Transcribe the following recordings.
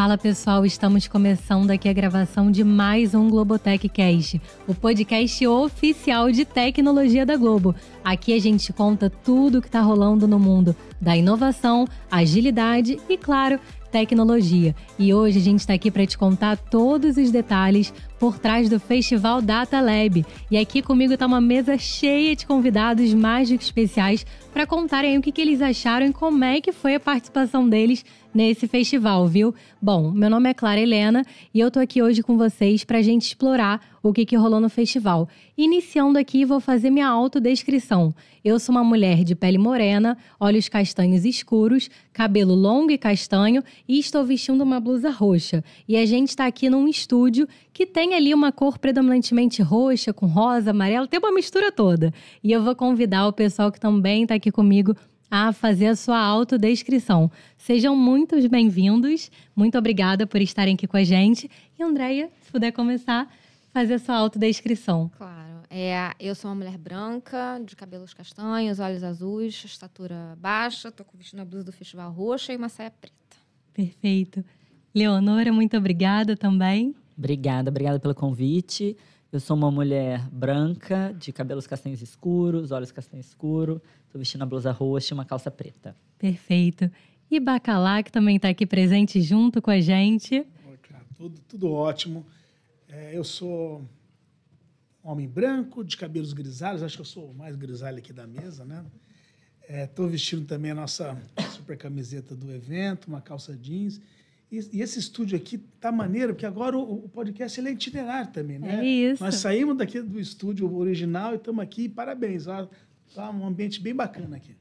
Fala pessoal, estamos começando aqui a gravação de mais um Globotech Cast, o podcast oficial de tecnologia da Globo. Aqui a gente conta tudo o que está rolando no mundo da inovação, agilidade e, claro, tecnologia. E hoje a gente está aqui para te contar todos os detalhes por trás do Festival Data Lab. E aqui comigo está uma mesa cheia de convidados mais do que especiais para contarem o que eles acharam e como é que foi a participação deles nesse festival, viu? Bom, meu nome é Clara Helena e eu tô aqui hoje com vocês pra gente explorar o que rolou no festival. Iniciando aqui, vou fazer minha autodescrição. Eu sou uma mulher de pele morena, olhos castanhos escuros, cabelo longo e castanho e estou vestindo uma blusa roxa. E a gente tá aqui num estúdio que tem ali uma cor predominantemente roxa, com rosa, amarelo, tem uma mistura toda. E eu vou convidar o pessoal que também tá aqui comigo a fazer a sua autodescrição. Sejam muito bem-vindos. Muito obrigada por estarem aqui com a gente. E, Andréia, se puder começar, fazer a sua autodescrição. Claro. Eu sou uma mulher branca, de cabelos castanhos, olhos azuis, estatura baixa, estou vestindo a blusa do Festival Roxa e uma saia preta. Perfeito. Leonora, muito obrigada também. Obrigada pelo convite. Eu sou uma mulher branca, de cabelos castanhos escuros, olhos castanhos escuros. Estou vestindo a blusa roxa e uma calça preta. Perfeito. E Bacalá, que também está aqui presente junto com a gente. Tudo ótimo. Eu sou um homem branco, de cabelos grisalhos. Acho que eu sou o mais grisalho aqui da mesa, né? Estou vestindo também a nossa super camiseta do evento, uma calça jeans. E esse estúdio aqui tá maneiro, porque agora o podcast ele é itinerário também, né? É isso. Nós saímos daqui do estúdio original e estamos aqui. Parabéns. Tá um ambiente bem bacana aqui.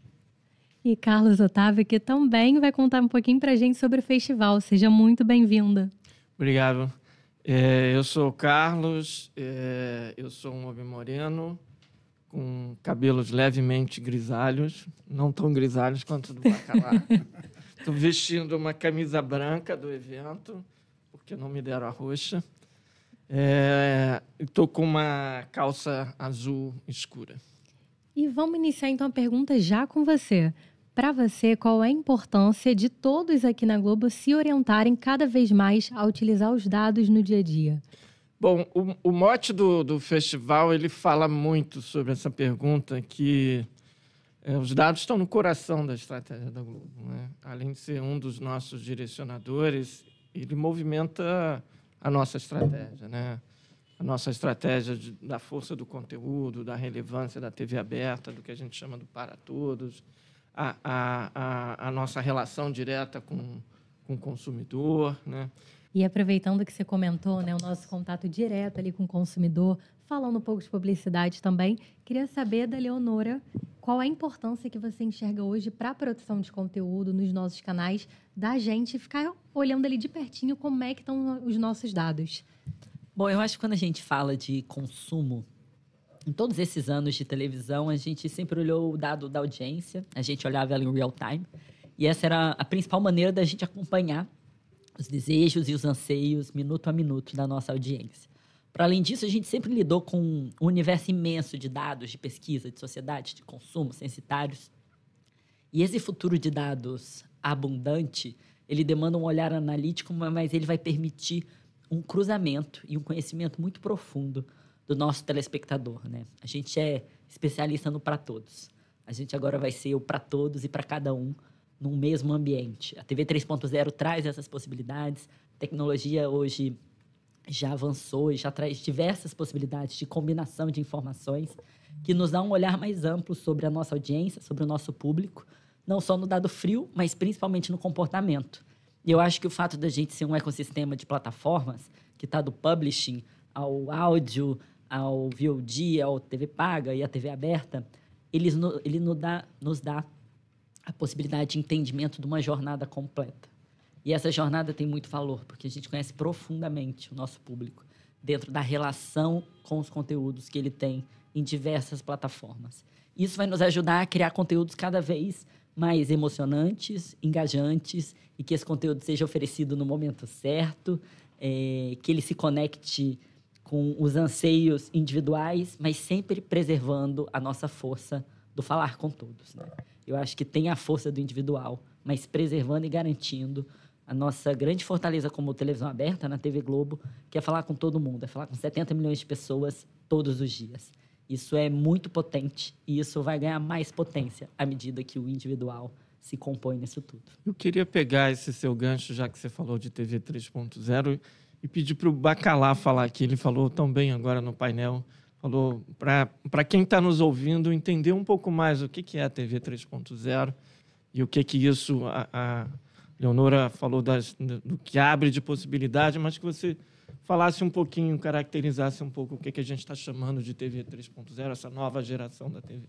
E Carlos Otávio, que também vai contar um pouquinho pra gente sobre o festival. Seja muito bem-vinda. Obrigado. Eu sou o Carlos, eu sou um homem moreno, com cabelos levemente grisalhos, não tão grisalhos quanto do Bacalá. Estou vestindo uma camisa branca do evento, porque não me deram a roxa. Estou com uma calça azul escura. E vamos iniciar então a pergunta já com você. Para você, qual é a importância de todos aqui na Globo se orientarem cada vez mais a utilizar os dados no dia a dia? Bom, o mote do festival ele fala muito sobre essa pergunta que os dados estão no coração da estratégia da Globo, né? Além de ser um dos nossos direcionadores, ele movimenta a nossa estratégia, né? A nossa estratégia da força do conteúdo, da relevância da TV aberta, do que a gente chama do para todos, a nossa relação direta com o consumidor, né? E aproveitando que você comentou, né, o nosso contato direto ali com o consumidor, falando um pouco de publicidade também, queria saber da Leonora qual a importância que você enxerga hoje para a produção de conteúdo nos nossos canais, da gente ficar olhando ali de pertinho como é que estão os nossos dados. Bom, eu acho que quando a gente fala de consumo, em todos esses anos de televisão, a gente sempre olhou o dado da audiência, a gente olhava ela em real time, e essa era a principal maneira da gente acompanhar os desejos e os anseios, minuto a minuto, da nossa audiência. Para além disso, a gente sempre lidou com um universo imenso de dados, de pesquisa, de sociedade, de consumo, censitários. E esse futuro de dados abundante, ele demanda um olhar analítico, mas ele vai permitir um cruzamento e um conhecimento muito profundo do nosso telespectador, né? A gente é especialista no para todos. A gente agora vai ser o para todos e para cada um num mesmo ambiente. A TV 3.0 traz essas possibilidades. A tecnologia hoje já avançou e já traz diversas possibilidades de combinação de informações que nos dá um olhar mais amplo sobre a nossa audiência, sobre o nosso público, não só no dado frio, mas principalmente no comportamento. E eu acho que o fato da gente ser um ecossistema de plataformas, que está do publishing ao áudio, ao VOD, ao TV paga e à TV aberta, ele nos dá a possibilidade de entendimento de uma jornada completa. E essa jornada tem muito valor, porque a gente conhece profundamente o nosso público dentro da relação com os conteúdos que ele tem em diversas plataformas. Isso vai nos ajudar a criar conteúdos cada vez mais emocionantes, engajantes, e que esse conteúdo seja oferecido no momento certo, que ele se conecte com os anseios individuais, mas sempre preservando a nossa força do falar com todos, né? Eu acho que tem a força do individual, mas preservando e garantindo A nossa grande fortaleza como televisão aberta na TV Globo, que é falar com todo mundo, é falar com 70 milhões de pessoas todos os dias. Isso é muito potente e isso vai ganhar mais potência à medida que o individual se compõe nisso tudo. Eu queria pegar esse seu gancho, já que você falou de TV 3.0, e pedir para o Bacalá falar aqui. Ele falou tão bem agora no painel, falou para quem está nos ouvindo entender um pouco mais o que é a TV 3.0 e o que isso... A Leonora falou do que abre de possibilidade, mas que você falasse um pouquinho, caracterizasse um pouco o que a gente está chamando de TV 3.0, essa nova geração da TV.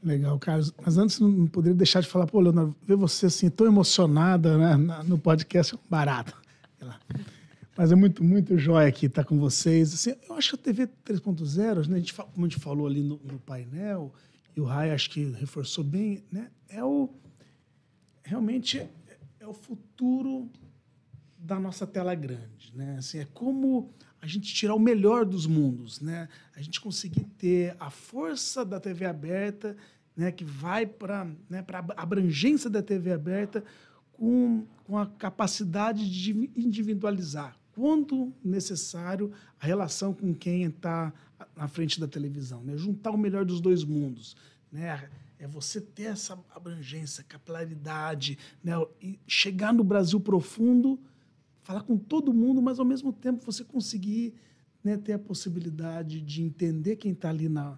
Legal, Carlos. Mas antes, não poderia deixar de falar, Leonora, ver você assim, tão emocionada, né, no podcast é um barato. Mas é muito, muito jóia aqui estar com vocês. Assim, eu acho que a TV 3.0, né, como a gente falou ali no painel, e o Rai acho que reforçou bem, né, realmente é o futuro da nossa tela grande, né? Assim, é como a gente tirar o melhor dos mundos, né? A gente conseguir ter a força da TV aberta, né, que vai para, né, a abrangência da TV aberta com a capacidade de individualizar, quando necessário, a relação com quem está na frente da televisão, né? Juntar o melhor dos dois mundos, né? É você ter essa abrangência, capilaridade, né? E chegar no Brasil profundo, falar com todo mundo, mas, ao mesmo tempo, você conseguir, né, ter a possibilidade de entender quem está ali na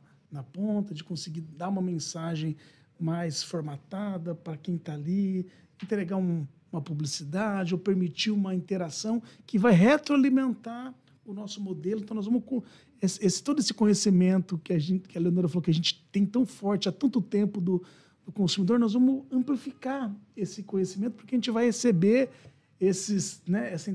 ponta, de conseguir dar uma mensagem mais formatada para quem está ali, entregar uma publicidade ou permitir uma interação que vai retroalimentar o nosso modelo. Então, nós vamos com todo esse conhecimento que a Leonora falou que a gente tem tão forte há tanto tempo do consumidor, nós vamos amplificar esse conhecimento, porque a gente vai receber essa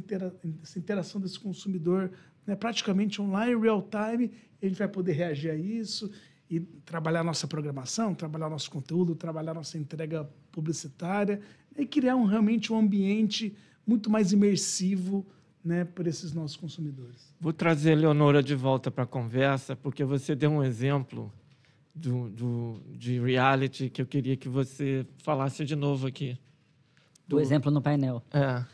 interação desse consumidor, né, praticamente online, real time, e a gente vai poder reagir a isso e trabalhar a nossa programação, trabalhar o nosso conteúdo, trabalhar a nossa entrega publicitária e criar realmente um ambiente muito mais imersivo, né, para esses nossos consumidores. Vou trazer a Leonora de volta para a conversa, porque você deu um exemplo de reality que eu queria que você falasse de novo aqui. Do exemplo no painel. É.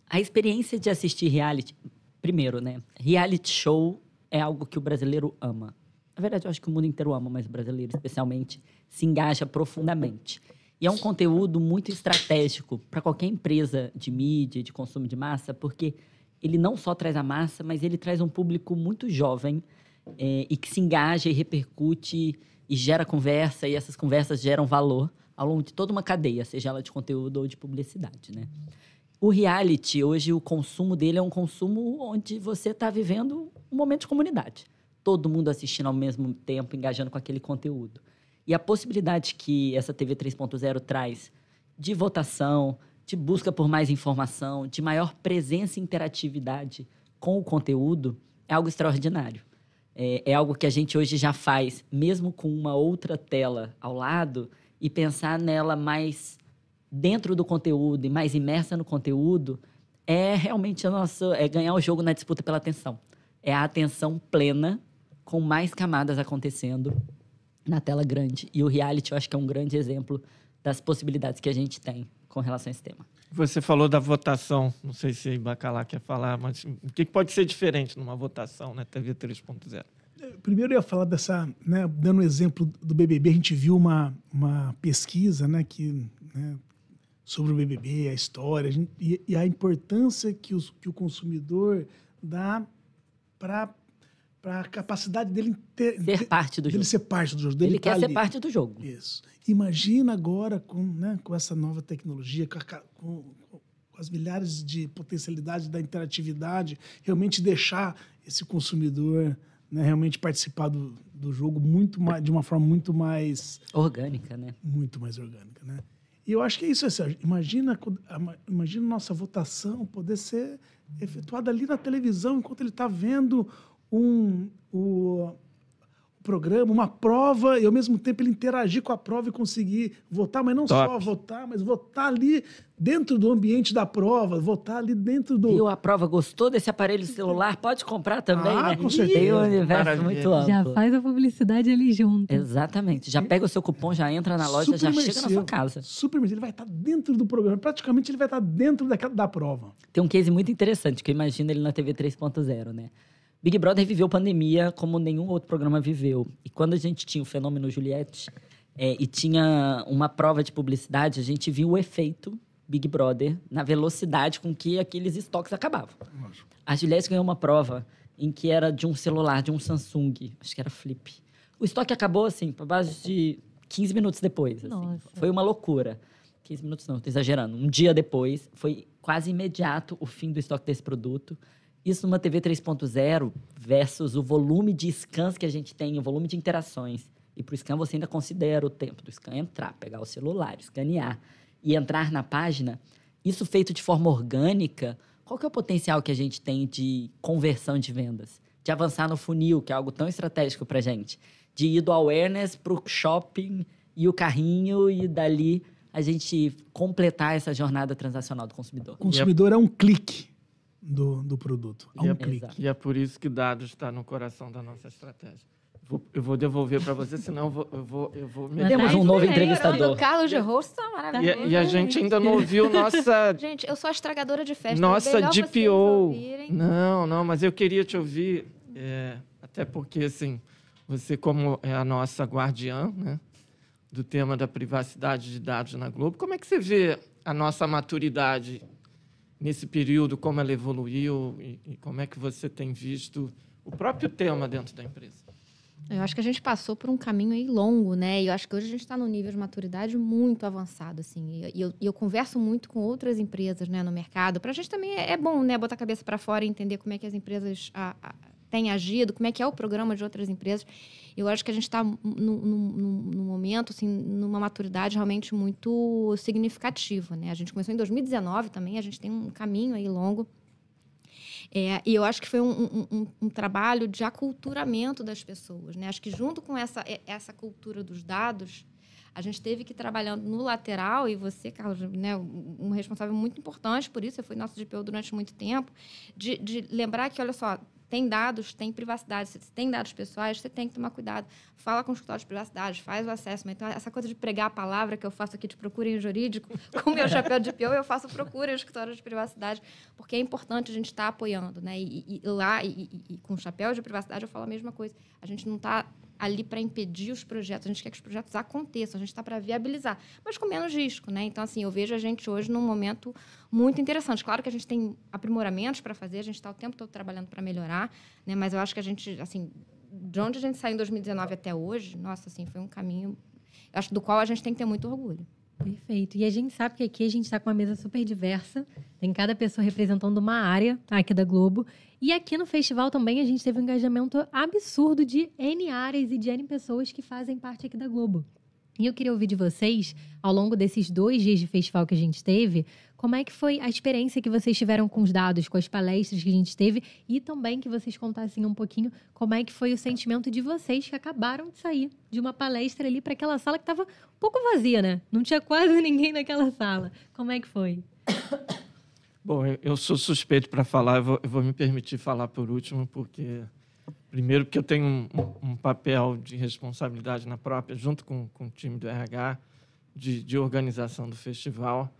A experiência de assistir reality... Primeiro, né? Reality show é algo que o brasileiro ama. Na verdade, eu acho que o mundo inteiro ama, mas o brasileiro, especialmente, se engaja profundamente. E é um conteúdo muito estratégico para qualquer empresa de mídia, de consumo de massa, porque ele não só traz a massa, mas ele traz um público muito jovem e que se engaja e repercute e gera conversa, e essas conversas geram valor ao longo de toda uma cadeia, seja ela de conteúdo ou de publicidade, né? O reality, hoje, o consumo dele é um consumo onde você está vivendo um momento de comunidade. Todo mundo assistindo ao mesmo tempo, engajando com aquele conteúdo. E a possibilidade que essa TV 3.0 traz de votação, de busca por mais informação, de maior presença e interatividade com o conteúdo, é algo extraordinário. É algo que a gente hoje já faz, mesmo com uma outra tela ao lado, e pensar nela mais dentro do conteúdo e mais imersa no conteúdo, é realmente ganhar o jogo na disputa pela atenção. É a atenção plena, com mais camadas acontecendo na tela grande. E o reality, eu acho que é um grande exemplo das possibilidades que a gente tem com relação a esse tema. Você falou da votação, não sei se Bacalá quer falar, mas o que pode ser diferente numa votação na TV 3.0? Primeiro eu ia falar dessa, né, dando um exemplo do BBB, a gente viu uma pesquisa, né, sobre o BBB, a história, e a importância que o consumidor dá para a capacidade dele ser parte do jogo. Ser parte do jogo. Ele quer ser parte do jogo. Isso. Imagina agora com essa nova tecnologia, com as milhares de potencialidades da interatividade, realmente deixar esse consumidor, né, realmente participar do jogo de uma forma muito mais... orgânica, né? Muito mais orgânica, né? E eu acho que é isso, assim, imagina nossa votação poder ser efetuada ali na televisão, enquanto ele está vendo o programa, uma prova, e ao mesmo tempo ele interagir com a prova e conseguir votar, mas não só votar, mas votar ali dentro do ambiente da prova, votar ali dentro do... Viu a prova? Gostou desse aparelho celular? Pode comprar também, né? Com certeza. Tem um universo muito amplo. Já faz a publicidade ali junto. Exatamente. Já pega o seu cupom, já entra na loja, já chega na sua casa. Super imersivo. Ele vai estar dentro do programa. Praticamente ele vai estar dentro da prova. Tem um case muito interessante, que eu imagino ele na TV 3.0, né? Big Brother viveu pandemia como nenhum outro programa viveu. E quando a gente tinha o fenômeno Juliette e tinha uma prova de publicidade, a gente viu o efeito Big Brother na velocidade com que aqueles estoques acabavam. Lógico. A Juliette ganhou uma prova em que era de um celular, de um Samsung, acho que era Flip. O estoque acabou, assim, por base de 15 minutos depois. Assim. Nossa. Foi uma loucura. 15 minutos não, tô exagerando. Um dia depois, foi quase imediato o fim do estoque desse produto. Isso numa TV 3.0 versus o volume de scans que a gente tem, o volume de interações. E para o scan você ainda considera o tempo do scan entrar, pegar o celular, escanear e entrar na página. Isso feito de forma orgânica, qual que é o potencial que a gente tem de conversão de vendas? De avançar no funil, que é algo tão estratégico para a gente. De ir do awareness para o shopping e o carrinho e dali a gente completar essa jornada transacional do consumidor. O consumidor é um clique do produto. É um clique. Exato. E é por isso que dados está no coração da nossa estratégia. Eu vou devolver para você, senão eu vou me... Temos um novo O entrevistador. Carlos de Rosto tá maravilhoso. E a gente ainda não ouviu nossa... Gente, eu sou a estragadora de festa. Nossa Melhor vocês DPO. ouvirem. Não, mas eu queria te ouvir, até porque, assim, você como é a nossa guardiã, né, do tema da privacidade de dados na Globo, como é que você vê a nossa maturidade nesse período, como ela evoluiu e como é que você tem visto o próprio tema dentro da empresa? Eu acho que a gente passou por um caminho aí longo, né? E eu acho que hoje a gente está num nível de maturidade muito avançado, assim. E eu converso muito com outras empresas, né, no mercado. Para a gente também é bom, né, botar a cabeça para fora e entender como é que as empresas têm agido, como é que é o programa de outras empresas. Eu acho que a gente está num momento, assim, numa maturidade realmente muito significativa, né? A gente começou em 2019 também, a gente tem um caminho aí longo. E eu acho que foi um trabalho de aculturamento das pessoas, né? Acho que junto com essa cultura dos dados, a gente teve que ir trabalhando no lateral, e você, Carlos, né, um responsável muito importante por isso, eu fui nosso DPO durante muito tempo, de lembrar que, olha só, tem dados, tem privacidade. Se tem dados pessoais, você tem que tomar cuidado. Fala com o escritório de privacidade, faz o assessment. Então, essa coisa de pregar a palavra que eu faço aqui de procura em jurídico, com o meu chapéu de DPO, eu faço procura em escritório de privacidade, porque é importante a gente estar apoiando, né? E com o chapéu de privacidade, eu falo a mesma coisa. A gente não está ali para impedir os projetos, a gente quer que os projetos aconteçam, a gente está para viabilizar, mas com menos risco, né? Então, assim, eu vejo a gente hoje num momento muito interessante. Claro que a gente tem aprimoramentos para fazer, a gente está o tempo todo trabalhando para melhorar, né? Mas eu acho que a gente, assim, de onde a gente saiu em 2019 até hoje, nossa, assim, foi um caminho, acho, do qual a gente tem que ter muito orgulho. Perfeito. E a gente sabe que aqui a gente está com uma mesa super diversa. Tem cada pessoa representando uma área aqui da Globo. E aqui no festival também a gente teve um engajamento absurdo de N áreas e de N pessoas que fazem parte aqui da Globo. E eu queria ouvir de vocês, ao longo desses 2 dias de festival que a gente teve, como é que foi a experiência que vocês tiveram com os dados, com as palestras que a gente teve, e também que vocês contassem um pouquinho como é que foi o sentimento de vocês que acabaram de sair de uma palestra ali para aquela sala que estava um pouco vazia, né? Não tinha quase ninguém naquela sala. Como é que foi? Bom, eu sou suspeito para falar, eu vou me permitir falar por último, porque... Primeiro, porque eu tenho um papel de responsabilidade na própria, junto com o time do RH, de organização do festival,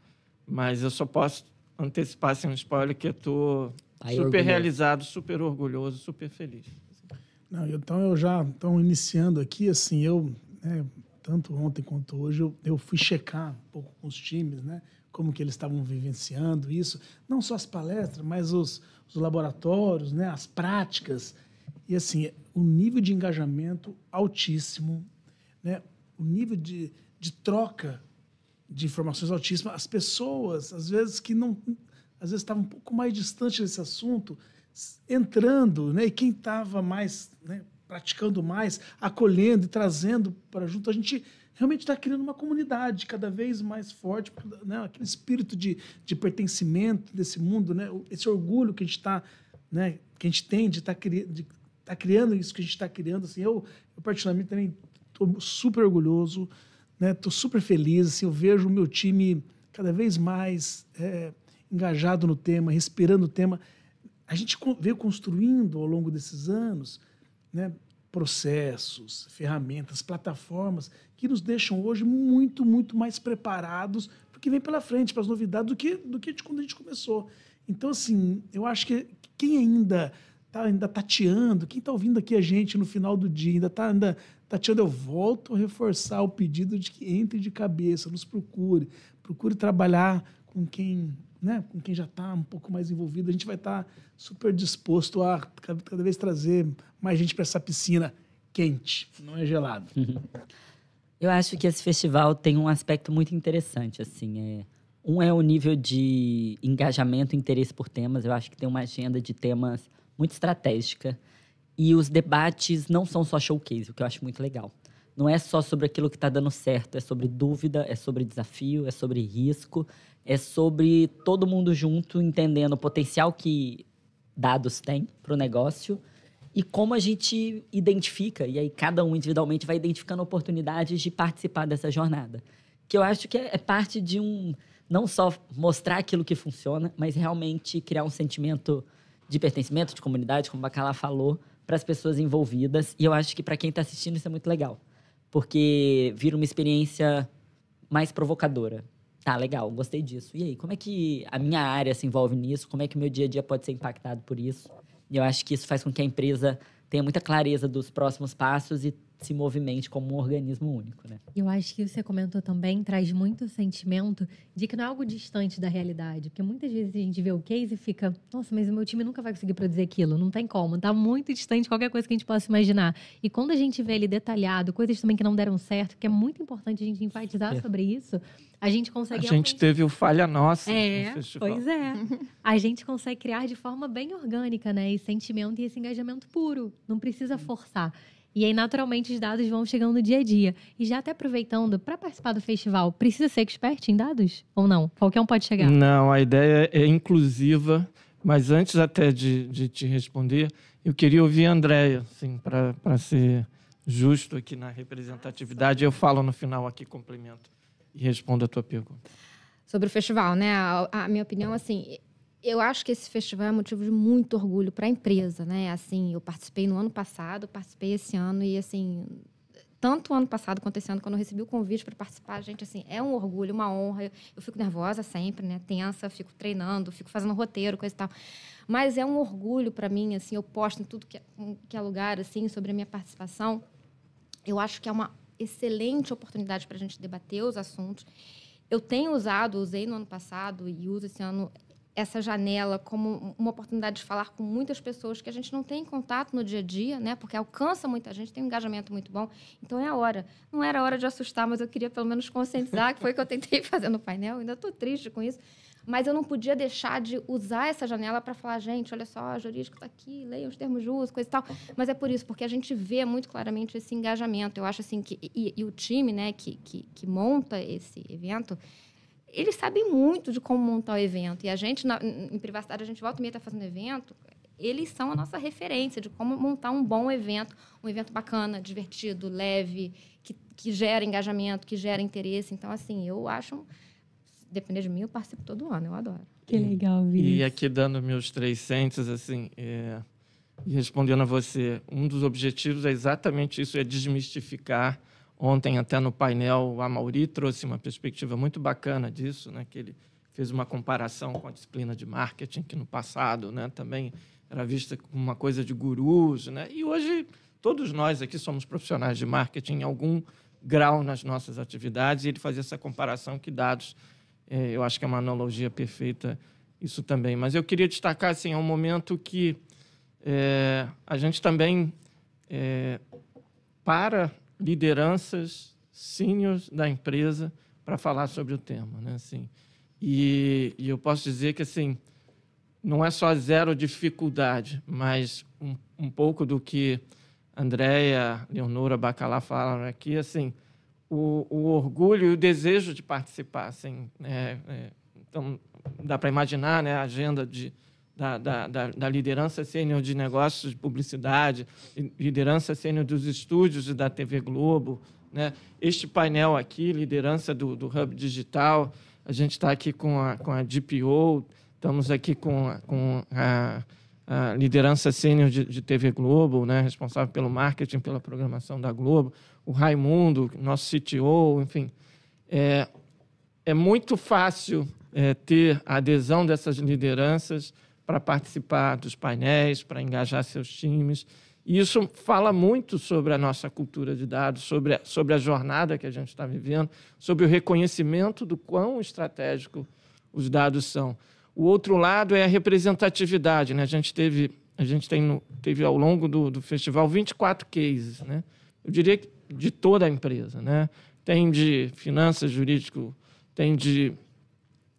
mas eu só posso antecipar sem um spoiler que eu estou super realizado, super orgulhoso, super feliz. Não, então eu já estou iniciando aqui, assim, tanto ontem quanto hoje, eu fui checar um pouco com os times, né, como que eles estavam vivenciando isso, não só as palestras, mas os laboratórios, né, as práticas. E, assim, o nível de engajamento altíssimo, né? O nível de troca de informações altíssimo. As pessoas, às vezes, estavam um pouco mais distantes desse assunto, entrando, né? E quem estava mais, né, praticando mais, acolhendo e trazendo para junto, a gente realmente está criando uma comunidade cada vez mais forte, né? Aquele espírito de pertencimento desse mundo, né? Esse orgulho que a gente está, né, que a gente tem de estar tá criando isso que a gente está criando. Assim, eu particularmente também estou super orgulhoso, né? Estou super feliz. Assim, eu vejo o meu time cada vez mais engajado no tema, respirando o tema. A gente veio construindo ao longo desses anos, né, processos, ferramentas, plataformas que nos deixam hoje muito, muito mais preparados para o que vem pela frente, para as novidades, do que quando a gente começou. Então, assim, eu acho que quem ainda tateando, quem está ouvindo aqui a gente no final do dia, ainda tateando, eu volto a reforçar o pedido de que entre de cabeça, nos procure trabalhar com quem, né, com quem já está um pouco mais envolvido. A gente vai estar super disposto a cada vez trazer mais gente para essa piscina quente, não é gelado. Eu acho que esse festival tem um aspecto muito interessante, assim, um é o nível de engajamento e interesse por temas. Eu acho que tem uma agenda de temas muito estratégica. E os debates não são só showcase, o que eu acho muito legal. Não é só sobre aquilo que está dando certo, é sobre dúvida, é sobre desafio, é sobre risco, é sobre todo mundo junto entendendo o potencial que dados têm para o negócio e como a gente identifica. E aí cada um individualmente vai identificando oportunidades de participar dessa jornada. Que eu acho que é parte de não só mostrar aquilo que funciona, mas realmente criar um sentimento de pertencimento, de comunidade, como o Bacalá falou, para as pessoas envolvidas. E eu acho que para quem está assistindo isso é muito legal. Porque vira uma experiência mais provocadora. Tá, legal, gostei disso. E aí, como é que a minha área se envolve nisso? Como é que o meu dia a dia pode ser impactado por isso? E eu acho que isso faz com que a empresa tenha muita clareza dos próximos passos e se movimente como um organismo único, né? Eu acho que você comentou também, traz muito sentimento de que não é algo distante da realidade. Porque muitas vezes a gente vê o case e fica, nossa, mas o meu time nunca vai conseguir produzir aquilo. Não tem como, tá muito distante de qualquer coisa que a gente possa imaginar. E quando a gente vê ali detalhado, coisas também que não deram certo, que é muito importante a gente enfatizar sobre isso, a gente consegue... A gente teve o Falha Nossa no festival. Pois é. A gente consegue criar de forma bem orgânica, né? Esse sentimento e esse engajamento puro. Não precisa forçar. E aí, naturalmente, os dados vão chegando no dia a dia. E já até aproveitando, para participar do festival, precisa ser expert em dados? Ou não? Qualquer um pode chegar? Não, a ideia é inclusiva. Mas antes até de te responder, eu queria ouvir a Andréia, assim, para ser justo aqui na representatividade. Eu falo no final aqui, complemento, e respondo a tua pergunta. Sobre o festival, né? A minha opinião, assim... Eu acho que esse festival é motivo de muito orgulho para a empresa, né? Assim, eu participei no ano passado, participei esse ano e, assim, tanto o ano passado quanto esse ano, quando eu recebi o convite para participar, gente, assim, é um orgulho, uma honra. Eu fico nervosa sempre, né? Tensa, fico treinando, fico fazendo roteiro, coisa e tal. Mas é um orgulho para mim, assim, eu posto em tudo que é lugar, assim, sobre a minha participação. Eu acho que é uma excelente oportunidade para a gente debater os assuntos. Eu usei no ano passado e uso esse ano essa janela como uma oportunidade de falar com muitas pessoas que a gente não tem contato no dia a dia, né? Porque alcança muita gente, tem um engajamento muito bom. Então, é a hora. Não era hora de assustar, mas eu queria pelo menos conscientizar, que foi o que eu tentei fazer no painel. Ainda estou triste com isso. Mas eu não podia deixar de usar essa janela para falar, gente, olha só, a jurídica está aqui, leiam os termos justos, coisa e tal. Mas é por isso, porque a gente vê muito claramente esse engajamento. Eu acho assim que... E o time, né, que monta esse evento... Eles sabem muito de como montar o evento. E a gente, em privacidade, a gente volta e meia está fazendo evento. Eles são a nossa referência de como montar um bom evento. Um evento bacana, divertido, leve, que gera engajamento, que gera interesse. Então, assim, eu acho... Depender de mim, eu participo todo ano. Eu adoro. Que legal, Vinícius. E aqui, dando meus 3 cents, assim... E respondendo a você, um dos objetivos é exatamente isso, é desmistificar. Ontem, até no painel, a Mauri trouxe uma perspectiva muito bacana disso, né? Que ele fez uma comparação com a disciplina de marketing, que no passado, né, também era vista como uma coisa de gurus, né? E hoje, todos nós aqui somos profissionais de marketing em algum grau nas nossas atividades, e ele fazia essa comparação que dados, eu acho que é uma analogia perfeita isso também. Mas eu queria destacar, assim, um momento que a gente também, para lideranças seniors da empresa para falar sobre o tema, né? Assim, e eu posso dizer que, assim, não é só zero dificuldade, mas um pouco do que Andréia, Leonora, Bacalá falaram aqui, assim, o orgulho e o desejo de participar, assim, então dá para imaginar, né, a agenda da liderança sênior de negócios de publicidade, liderança sênior dos estúdios e da TV Globo, né? Este painel aqui, liderança do Hub Digital, a gente está aqui com a DPO, estamos aqui com a liderança sênior de TV Globo, né? Responsável pelo marketing, pela programação da Globo, o Raimundo, nosso CTO, enfim. É muito fácil ter a adesão dessas lideranças para participar dos painéis, para engajar seus times. E isso fala muito sobre a nossa cultura de dados, sobre a jornada que a gente está vivendo, sobre o reconhecimento do quão estratégico os dados são. O outro lado é a representatividade, né? A gente teve ao longo do festival 24 cases, né? Eu diria que de toda a empresa, né? Tem de finanças, jurídico, tem de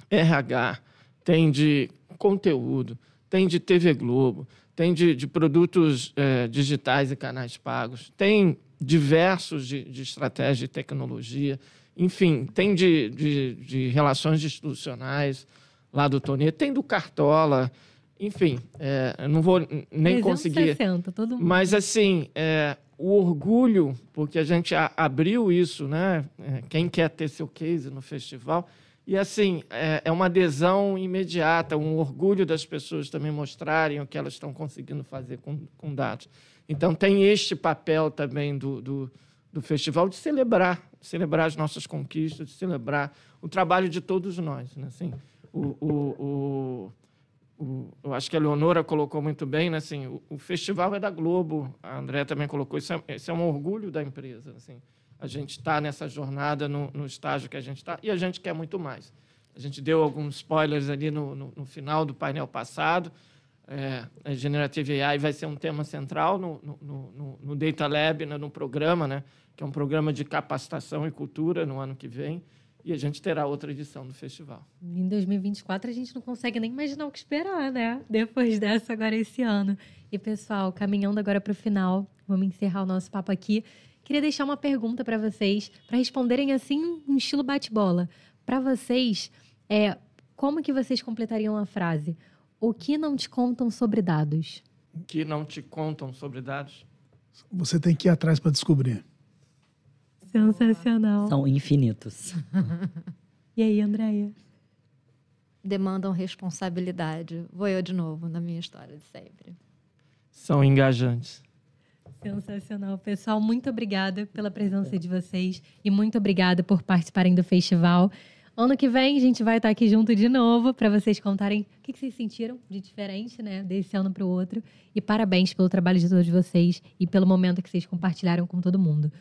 RH, tem de conteúdo, tem de TV Globo, tem de produtos digitais e canais pagos, tem diversos de estratégia e tecnologia, enfim, tem de relações institucionais lá do Tonê, tem do Cartola, enfim, eu não vou nem 360, conseguir. todo mundo. Mas, assim, o orgulho, porque a gente abriu isso, né? Quem quer ter seu case no festival. E, assim, é uma adesão imediata, um orgulho das pessoas também mostrarem o que elas estão conseguindo fazer com dados. Então, tem este papel também do festival de celebrar as nossas conquistas, de celebrar o trabalho de todos nós, né? Assim, eu acho que a Leonora colocou muito bem, né? Assim, o festival é da Globo, a Andréa também colocou, isso é um orgulho da empresa, assim. A gente está nessa jornada, no estágio que a gente está, e a gente quer muito mais. A gente deu alguns spoilers ali no final do painel passado. A Generative AI vai ser um tema central no Data Lab, no programa, né? Que é um programa de capacitação e cultura no ano que vem. E a gente terá outra edição do festival. Em 2024, a gente não consegue nem imaginar o que esperar, né? Depois dessa, agora esse ano. E, pessoal, caminhando agora para o final, vamos encerrar o nosso papo aqui. Queria deixar uma pergunta para vocês, para responderem assim, em estilo bate-bola. Para vocês, como que vocês completariam a frase? O que não te contam sobre dados? O que não te contam sobre dados? Você tem que ir atrás para descobrir. Sensacional. São infinitos. E aí, Andréia? Demandam responsabilidade. Vou eu de novo, na minha história de sempre. São engajantes. Sensacional. Pessoal, muito obrigada pela presença de vocês e muito obrigada por participarem do festival. Ano que vem, a gente vai estar aqui junto de novo para vocês contarem o que vocês sentiram de diferente, né, desse ano para o outro. E parabéns pelo trabalho de todos vocês e pelo momento que vocês compartilharam com todo mundo.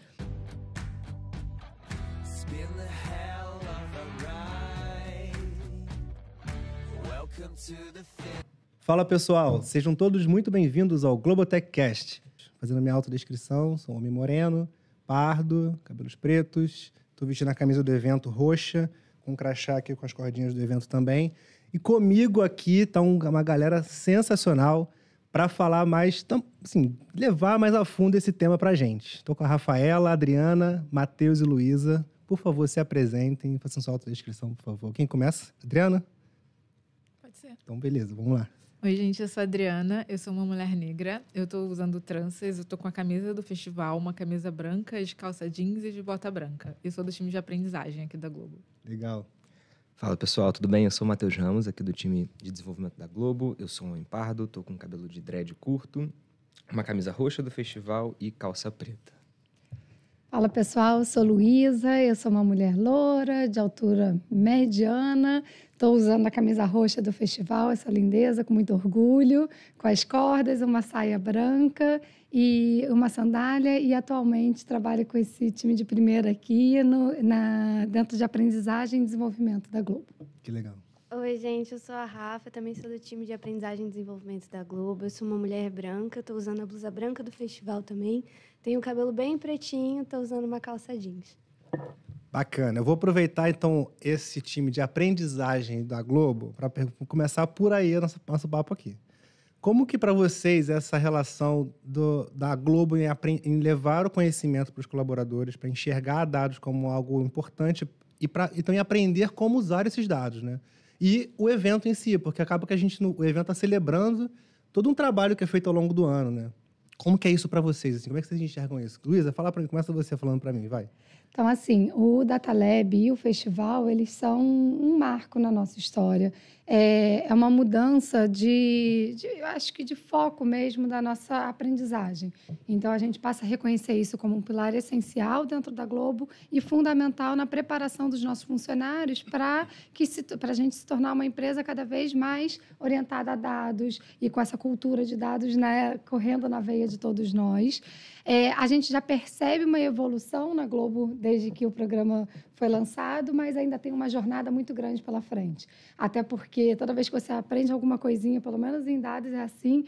Fala, pessoal. Sejam todos muito bem-vindos ao Globotech Cast. Fazendo a minha autodescrição, sou um homem moreno, pardo, cabelos pretos. Estou vestindo a camisa do evento roxa, com um crachá aqui com as cordinhas do evento também. E comigo aqui está uma galera sensacional para falar mais, assim, levar mais a fundo esse tema para a gente. Estou com a Rafaela, a Adriana, Matheus e Luísa. Por favor, se apresentem, façam sua autodescrição, por favor. Quem começa? Adriana? Pode ser. Então, beleza, vamos lá. Oi, gente, eu sou a Adriana, eu sou uma mulher negra, eu tô usando tranças, eu tô com a camisa do festival, uma camisa branca, de calça jeans e de bota branca. Eu sou do time de aprendizagem aqui da Globo. Legal. Fala, pessoal, tudo bem? Eu sou o Matheus Ramos, aqui do time de desenvolvimento da Globo. Eu sou um homem pardo, tô com cabelo de dread curto, uma camisa roxa do festival e calça preta. Fala, pessoal, eu sou Luísa, eu sou uma mulher loura, de altura mediana. Estou usando a camisa roxa do festival, essa lindeza, com muito orgulho, com as cordas, uma saia branca e uma sandália. E atualmente trabalho com esse time de primeira aqui dentro de aprendizagem e desenvolvimento da Globo. Que legal. Oi, gente, eu sou a Rafa, também sou do time de aprendizagem e desenvolvimento da Globo. Eu sou uma mulher branca, estou usando a blusa branca do festival também. Tenho o cabelo bem pretinho, estou usando uma calça jeans. Bacana. Eu vou aproveitar, então, esse time de aprendizagem da Globo para começar por aí o nosso papo aqui. Como que, para vocês, essa relação da Globo em levar o conhecimento para os colaboradores, para enxergar dados como algo importante e também aprender como usar esses dados, né? e o evento em si, porque acaba que o evento está celebrando todo um trabalho que é feito ao longo do ano, né? Como que é isso para vocês? Assim, como é que vocês enxergam isso? Luísa, fala para mim, começa você falando para mim, vai. Então, assim, o Data Lab e o festival, eles são um marco na nossa história. É uma mudança eu acho que de foco mesmo da nossa aprendizagem. Então, a gente passa a reconhecer isso como um pilar essencial dentro da Globo e fundamental na preparação dos nossos funcionários para a gente se tornar uma empresa cada vez mais orientada a dados e com essa cultura de dados, né, correndo na veia de todos nós. A gente já percebe uma evolução na Globo desde que o programa foi lançado, mas ainda tem uma jornada muito grande pela frente. Até porque toda vez que você aprende alguma coisinha, pelo menos em dados é assim,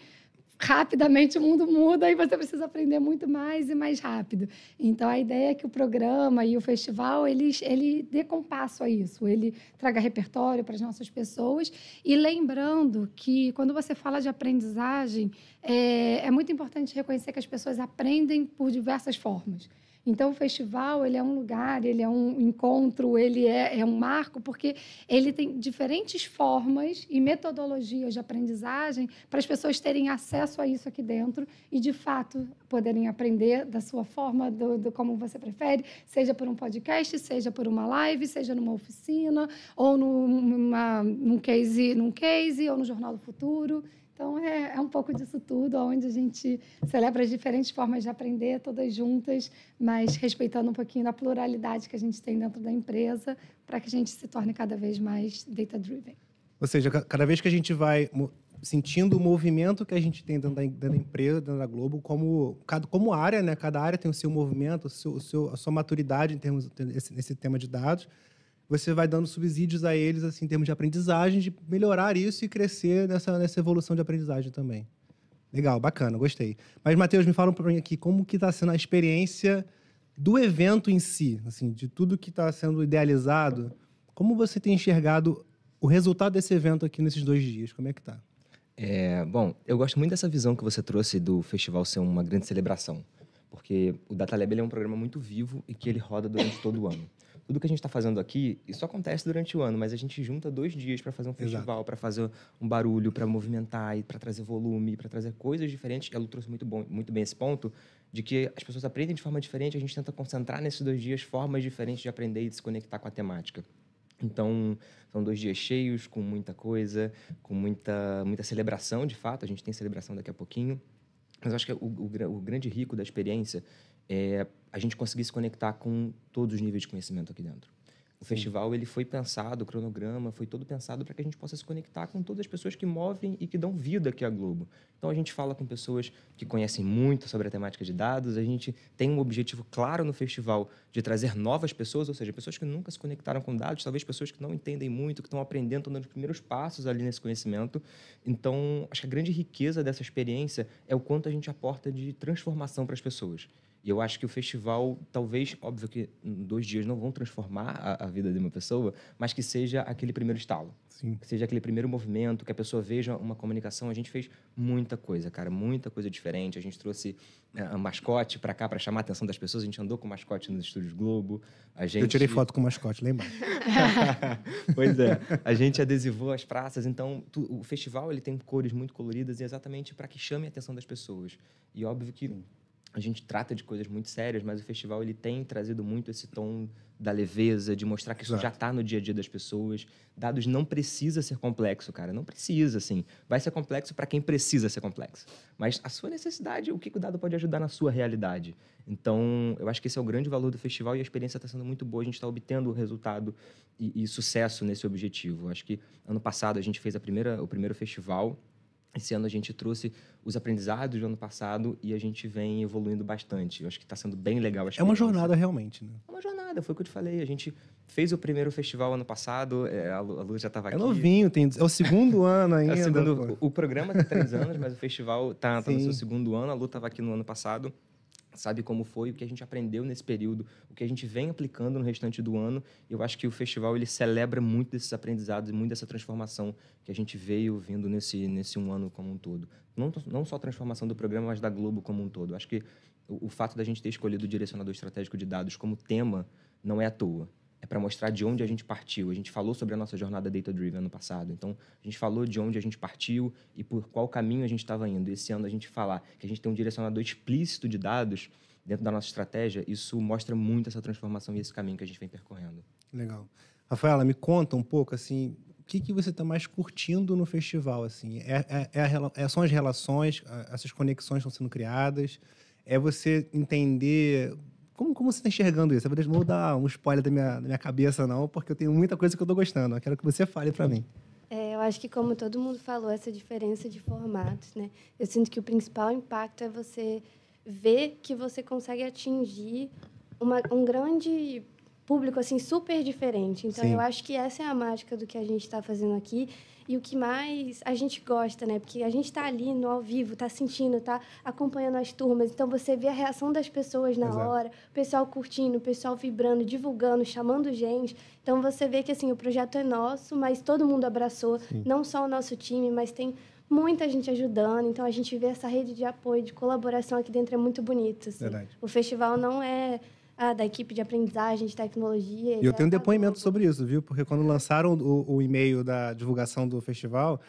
rapidamente o mundo muda e você precisa aprender muito mais e mais rápido. Então, a ideia é que o programa e o festival, ele dê compasso a isso, ele traga repertório para as nossas pessoas. E lembrando que, quando você fala de aprendizagem, é muito importante reconhecer que as pessoas aprendem por diversas formas. Então, o festival, ele é um lugar, ele é um encontro, ele é um marco, porque ele tem diferentes formas e metodologias de aprendizagem para as pessoas terem acesso a isso aqui dentro e, de fato, poderem aprender da sua forma, do como você prefere, seja por um podcast, seja por uma live, seja numa oficina, ou num case, ou no Jornal do Futuro. Então, é um pouco disso tudo, onde a gente celebra as diferentes formas de aprender, todas juntas, mas respeitando um pouquinho da pluralidade que a gente tem dentro da empresa, para que a gente se torne cada vez mais data-driven. Ou seja, cada vez que a gente vai sentindo o movimento que a gente tem dentro da empresa, dentro da Globo, como área, né? Cada área tem o seu movimento, a sua maturidade em termos nesse tema de dados. Você vai dando subsídios a eles, assim, em termos de aprendizagem, de melhorar isso e crescer nessa evolução de aprendizagem também. Legal, bacana, gostei. Mas, Matheus, me fala para mim aqui, como que está sendo a experiência do evento em si, assim, de tudo que está sendo idealizado, como você tem enxergado o resultado desse evento aqui nesses 2 dias? Como é que está? Bom, eu gosto muito dessa visão que você trouxe do festival ser uma grande celebração, porque o Data Lab ele é um programa muito vivo e que ele roda durante todo o ano. Tudo que a gente está fazendo aqui, isso acontece durante o ano, mas a gente junta 2 dias para fazer um festival, para fazer um barulho, para movimentar, para trazer volume, para trazer coisas diferentes. E a Lu trouxe muito bem esse ponto de que as pessoas aprendem de forma diferente, a gente tenta concentrar nesses 2 dias formas diferentes de aprender e de se conectar com a temática. Então, são 2 dias cheios, com muita coisa, com muita celebração, de fato. A gente tem celebração daqui a pouquinho. Mas eu acho que o grande rico da experiência é a gente conseguir se conectar com todos os níveis de conhecimento aqui dentro. O festival ele foi pensado, o cronograma foi todo pensado para que a gente possa se conectar com todas as pessoas que movem e que dão vida aqui à Globo. Então, a gente fala com pessoas que conhecem muito sobre a temática de dados, a gente tem um objetivo claro no festival de trazer novas pessoas, ou seja, pessoas que nunca se conectaram com dados, talvez pessoas que não entendem muito, que estão aprendendo, estão dando os primeiros passos ali nesse conhecimento. Então, acho que a grande riqueza dessa experiência é o quanto a gente aporta de transformação para as pessoas. E eu acho que o festival, talvez, óbvio que em 2 dias não vão transformar a vida de uma pessoa, mas que seja aquele primeiro estalo. Sim. Que seja aquele primeiro movimento, que a pessoa veja uma comunicação. A gente fez muita coisa, cara, muita coisa diferente. A gente trouxe a mascote para cá, para chamar a atenção das pessoas. A gente andou com o mascote nos Estúdios Globo. Eu tirei foto com o mascote, lembra? Pois é. A gente adesivou as praças. Então, o festival ele tem cores muito coloridas e exatamente para que chame a atenção das pessoas. E óbvio que a gente trata de coisas muito sérias, mas o festival ele tem trazido muito esse tom da leveza, de mostrar que isso já está no dia a dia das pessoas. Dados não precisa ser complexo, cara. Não precisa, assim. Vai ser complexo para quem precisa ser complexo. Mas a sua necessidade, o que o dado pode ajudar na sua realidade. Então, eu acho que esse é o grande valor do festival e a experiência está sendo muito boa. A gente está obtendo resultado e sucesso nesse objetivo. Eu acho que ano passado a gente fez o primeiro festival. Esse ano a gente trouxe os aprendizados do ano passado e a gente vem evoluindo bastante. Eu acho que está sendo bem legal. É uma jornada realmente, né? É uma jornada, foi o que eu te falei. A gente fez o primeiro festival ano passado, a Lu já estava aqui. É novinho, é o 2º ano ainda. O programa tem 3 anos, mas o festival está no seu 2º ano. A Lu estava aqui no ano passado. Sabe como foi, o que a gente aprendeu nesse período, o que a gente vem aplicando no restante do ano. Eu acho que o festival ele celebra muito desses aprendizados e muito dessa transformação que a gente veio vindo nesse 1 ano como um todo. Não só a transformação do programa, mas da Globo como um todo. Eu acho que o fato da gente ter escolhido o direcionador estratégico de dados como tema não é à toa. é para mostrar de onde a gente partiu. A gente falou sobre a nossa jornada data-driven ano passado. Então, a gente falou de onde a gente partiu e por qual caminho a gente estava indo. Esse ano, a gente falar que a gente tem um direcionador explícito de dados dentro da nossa estratégia, isso mostra muito essa transformação e esse caminho que a gente vem percorrendo. Legal. Rafaela, me conta um pouco, assim, o que você está mais curtindo no festival? Assim? São as relações, essas conexões estão sendo criadas? É você entender... Como você está enxergando isso? Eu não vou dar um spoiler da minha cabeça, não, porque eu tenho muita coisa que eu estou gostando. Eu quero que você fale para mim. Eu acho que, como todo mundo falou, essa diferença de formatos, né? Eu sinto que o principal impacto é você ver que você consegue atingir um grande público, assim, super diferente. Então, eu acho que essa é a mágica do que a gente está fazendo aqui e o que mais a gente gosta, né? Porque a gente está ali no ao vivo, está sentindo, está acompanhando as turmas. Então, você vê a reação das pessoas na hora, o pessoal curtindo, o pessoal vibrando, divulgando, chamando gente. Então, você vê que, assim, o projeto é nosso, mas todo mundo abraçou. Não só o nosso time, mas tem muita gente ajudando. Então, a gente vê essa rede de apoio, de colaboração aqui dentro, é muito bonito. Assim. O festival não é da equipe de aprendizagem, de tecnologia. E eu tenho um depoimento sobre isso, viu? Porque quando lançaram o e-mail da divulgação do festival,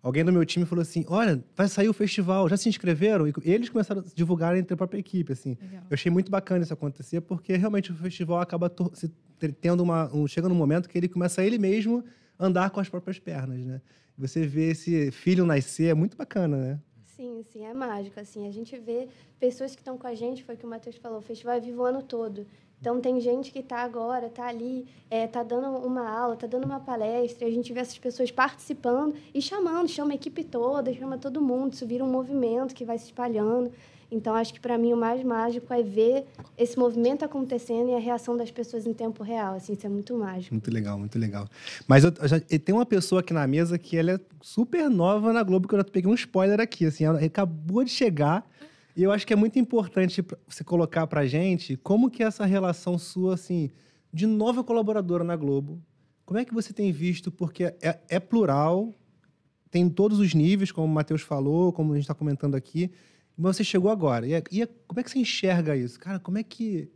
alguém do meu time falou assim, olha, vai sair o festival, já se inscreveram? E eles começaram a divulgar entre a própria equipe, assim. Legal. Eu achei muito bacana isso acontecer, porque realmente o festival acaba tendo chega num momento que ele começa ele mesmo a andar com as próprias pernas, né? Você vê esse filho nascer, é muito bacana, né? Sim, é mágico, assim, a gente vê pessoas que estão com a gente, foi o que o Matheus falou, o festival é vivo o ano todo, então tem gente que está agora, está ali, está dando uma aula, está dando uma palestra, e a gente vê essas pessoas participando e chama a equipe toda, chama todo mundo, isso vira um movimento que vai se espalhando. Então, acho que, para mim, o mais mágico é ver esse movimento acontecendo e a reação das pessoas em tempo real. Assim, isso é muito mágico. Muito legal, muito legal. Mas tem uma pessoa aqui na mesa que ela é super nova na Globo, que eu já peguei um spoiler aqui. Assim, ela acabou de chegar e eu acho que é muito importante você colocar pra gente como que é essa relação sua, assim, de nova colaboradora na Globo. Como é que você tem visto? Porque é plural, tem todos os níveis, como o Matheus falou, como a gente está comentando aqui. Mas você chegou agora. Como é que você enxerga isso? Cara, como é que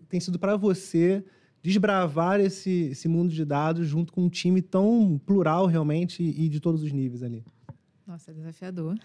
tem sido para você desbravar esse mundo de dados junto com um time tão plural, realmente, e de todos os níveis ali? Nossa, é desafiador.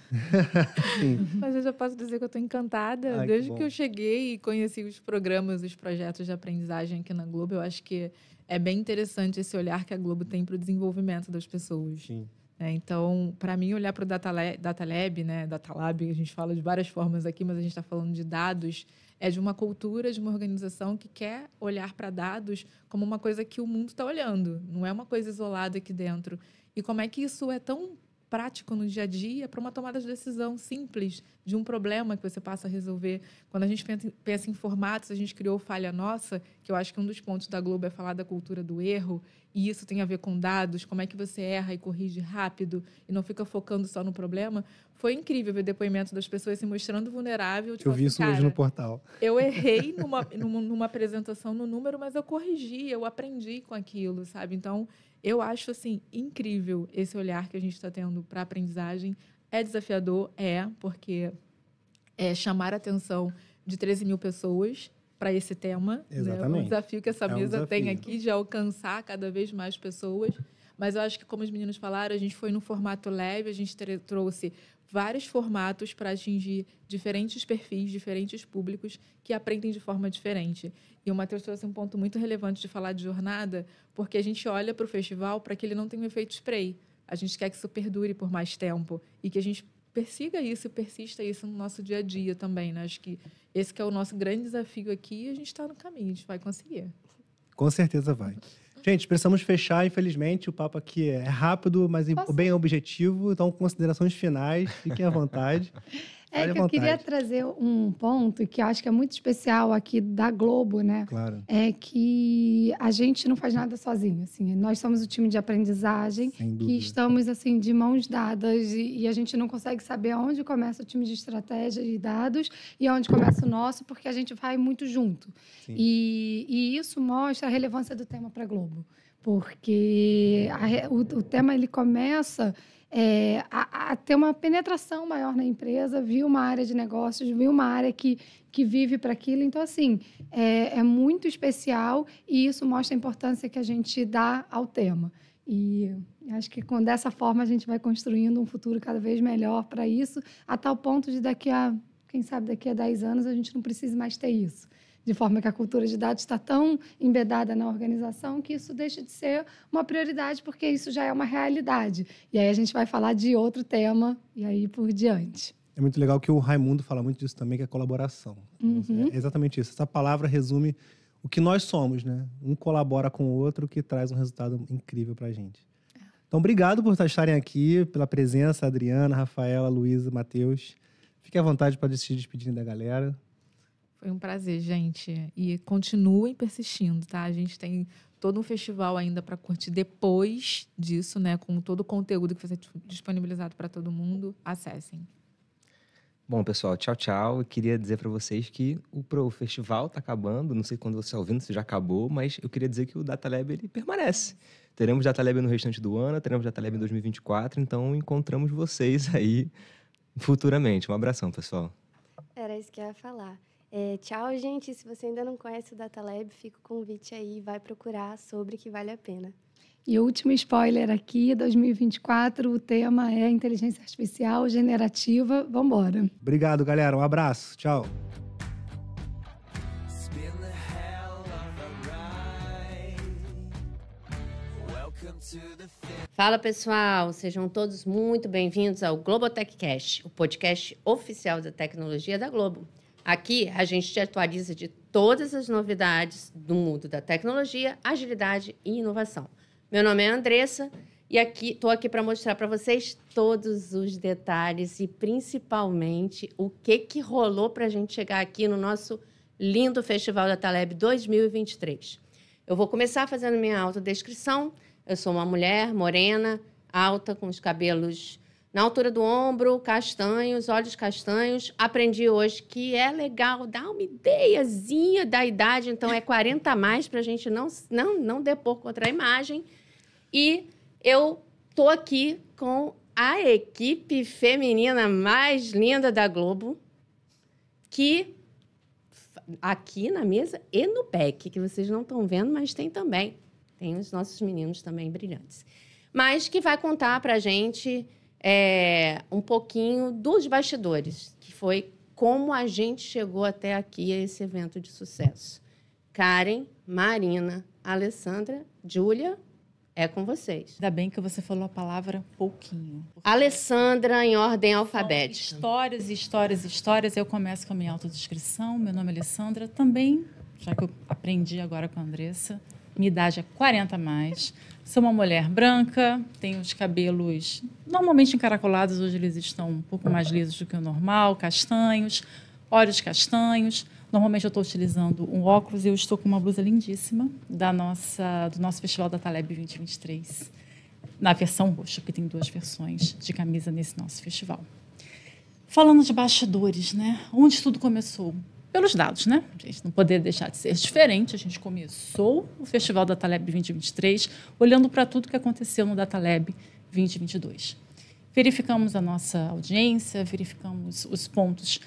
Sim. Mas eu já posso dizer que eu estou encantada. Desde que eu cheguei e conheci os programas, os projetos de aprendizagem aqui na Globo, eu acho que é bem interessante esse olhar que a Globo tem para o desenvolvimento das pessoas. Sim. Então, para mim, olhar para o Data Lab, né? Data Lab, a gente fala de várias formas aqui, mas a gente está falando de dados, é de uma cultura, de uma organização que quer olhar para dados como uma coisa que o mundo está olhando, não é uma coisa isolada aqui dentro. E como é que isso é tão prático no dia a dia para uma tomada de decisão simples de um problema que você passa a resolver. Quando a gente pensa em formatos, a gente criou o Falha Nossa, que eu acho que um dos pontos da Globo é falar da cultura do erro, e isso tem a ver com dados, como é que você erra e corrige rápido e não fica focando só no problema. Foi incrível ver depoimento das pessoas se mostrando vulnerável. Tipo, eu vi isso hoje no portal. Eu errei numa apresentação no número, mas eu corrigi, eu aprendi com aquilo, sabe? Então, eu acho, assim, incrível esse olhar que a gente está tendo para a aprendizagem. É desafiador, porque é chamar a atenção de 13 mil pessoas para esse tema. Exatamente. Né? O desafio que essa mesa tem aqui de alcançar cada vez mais pessoas. Mas eu acho que, como os meninos falaram, a gente foi no formato leve, a gente trouxe vários formatos para atingir diferentes perfis, diferentes públicos que aprendem de forma diferente. E o Matheus trouxe um ponto muito relevante de falar de jornada, porque a gente olha para o festival para que ele não tenha um efeito spray. A gente quer que isso perdure por mais tempo e que a gente persiga isso e persista isso no nosso dia a dia também. Né? Acho que esse que é o nosso grande desafio aqui e a gente está no caminho, a gente vai conseguir. Com certeza vai. Gente, precisamos fechar, infelizmente. O papo aqui é rápido, mas bem objetivo. Então, considerações finais, fiquem à vontade. Eu queria trazer um ponto que eu acho que é muito especial aqui da Globo, né? Claro. É que a gente não faz nada sozinho, assim. Nós somos o time de aprendizagem que estamos, assim, de mãos dadas e a gente não consegue saber aonde começa o time de estratégia de dados e aonde começa o nosso, porque a gente vai muito junto. E isso mostra a relevância do tema para a Globo. porque o tema ele começa a ter uma penetração maior na empresa, viu uma área de negócios, viu uma área que vive para aquilo. Então, assim, é muito especial e isso mostra a importância que a gente dá ao tema. E acho que dessa forma a gente vai construindo um futuro cada vez melhor para isso, a tal ponto de quem sabe daqui a 10 anos a gente não precise mais ter isso. De forma que a cultura de dados está tão embedada na organização que isso deixa de ser uma prioridade, porque isso já é uma realidade. E aí a gente vai falar de outro tema e aí por diante. É muito legal que o Raimundo fala muito disso também, que é colaboração. Uhum. É exatamente isso. Essa palavra resume o que nós somos, né? Um colabora com o outro, que traz um resultado incrível para a gente. Então, obrigado por estarem aqui, pela presença, Adriana, Rafaela, Luísa, Matheus. Fiquem à vontade para se despedirem da galera. Foi um prazer, gente. E continuem persistindo, tá? A gente tem todo um festival ainda para curtir depois disso, né? Com todo o conteúdo que vai ser disponibilizado para todo mundo. Acessem. Bom, pessoal, tchau, tchau. Eu queria dizer para vocês que o festival está acabando. Não sei quando você está ouvindo, se já acabou, mas eu queria dizer que o Data Lab ele permanece. Teremos Data Lab no restante do ano, teremos Data Lab em 2024, então encontramos vocês aí futuramente. Um abração, pessoal. Era isso que eu ia falar. Tchau, gente. Se você ainda não conhece o Data Lab, fica o convite aí, vai procurar sobre que vale a pena. E o último spoiler aqui, 2024, o tema é inteligência artificial generativa. Vamos embora. Obrigado, galera. Um abraço. Tchau. Fala, pessoal! Sejam todos muito bem-vindos ao Globotechcast, o podcast oficial da tecnologia da Globo. Aqui, a gente te atualiza de todas as novidades do mundo da tecnologia, agilidade e inovação. Meu nome é Andressa e estou aqui para mostrar para vocês todos os detalhes e, principalmente, o que rolou para a gente chegar aqui no nosso lindo Festival Data Lab 2023. Eu vou começar fazendo minha autodescrição. Eu sou uma mulher morena, alta, com os cabelos na altura do ombro, castanhos, olhos castanhos. Aprendi hoje que é legal dar uma ideiazinha da idade, então é 40 a mais para a gente não depor contra a imagem. E eu estou aqui com a equipe feminina mais linda da Globo, que aqui na mesa e no back, que vocês não estão vendo, mas tem também. Tem os nossos meninos também brilhantes. Mas que vai contar para a gente um pouquinho dos bastidores, que foi como a gente chegou até aqui a esse evento de sucesso. Karen, Marina, Alessandra, Júlia, é com vocês. Ainda bem que você falou a palavra pouquinho. Alessandra, em ordem alfabética. Histórias, histórias, histórias. Eu começo com a minha autodescrição. Meu nome é Alessandra. Também, já que eu aprendi agora com a Andressa, minha idade é 40 a mais. Sou uma mulher branca, tenho os cabelos normalmente encaracolados, hoje eles estão um pouco mais lisos do que o normal, castanhos, olhos castanhos. Normalmente eu estou utilizando um óculos e eu estou com uma blusa lindíssima do nosso Festival Data Lab 2023, na versão roxa, porque tem 2 versões de camisa nesse nosso festival. Falando de bastidores, né? Onde tudo começou? Pelos dados, né? A gente não poderia deixar de ser diferente. A gente começou o Festival Data Lab 2023 olhando para tudo que aconteceu no Data Lab 2022. Verificamos a nossa audiência, verificamos os pontos